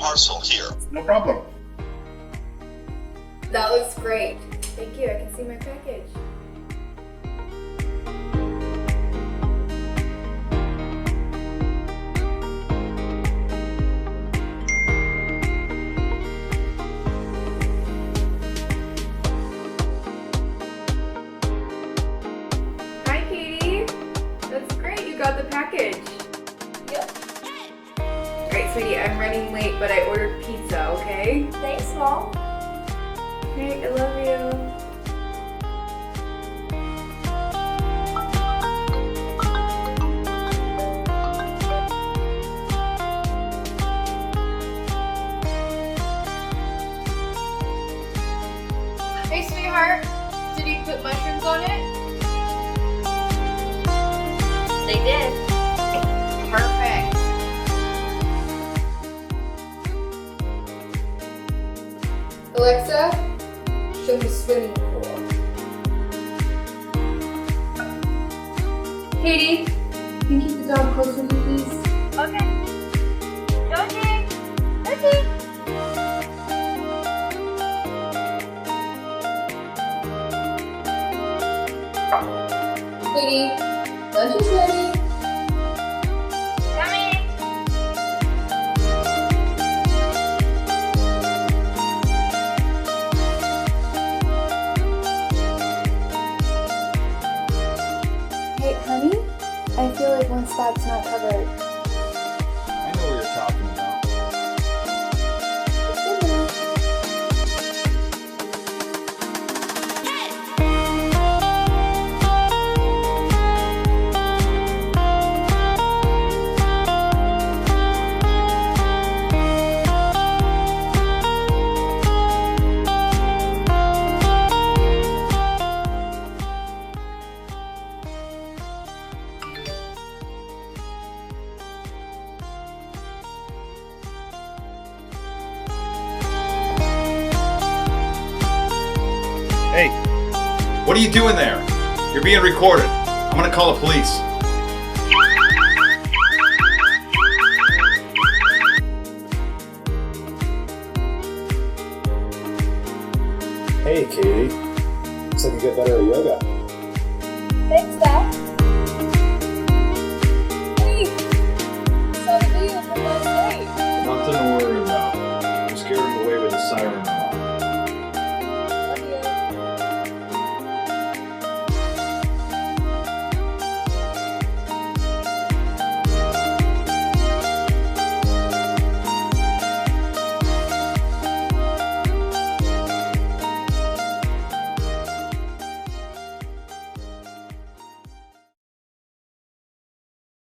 parcel here. No problem. That looks great. Thank you. I can see my package. Hi, Katie. That's great. You got the package. Yep. Alright, sweetie, I'm running late, but I ordered pizza, okay? Thanks, Mom. Hey, I love you. Hey, sweetheart. Did you put mushrooms on it? They did. Perfect. Alexa, show me swimming pool. Katie, can you keep the dog close with you, please? Okay. Georgie! Georgie! Katie, lunch is ready. Coming! Hey, honey, I feel like one spot's not covered. I know what you're talking about. It's good enough. Hey, what are you doing there? You're being recorded. I'm gonna call the police.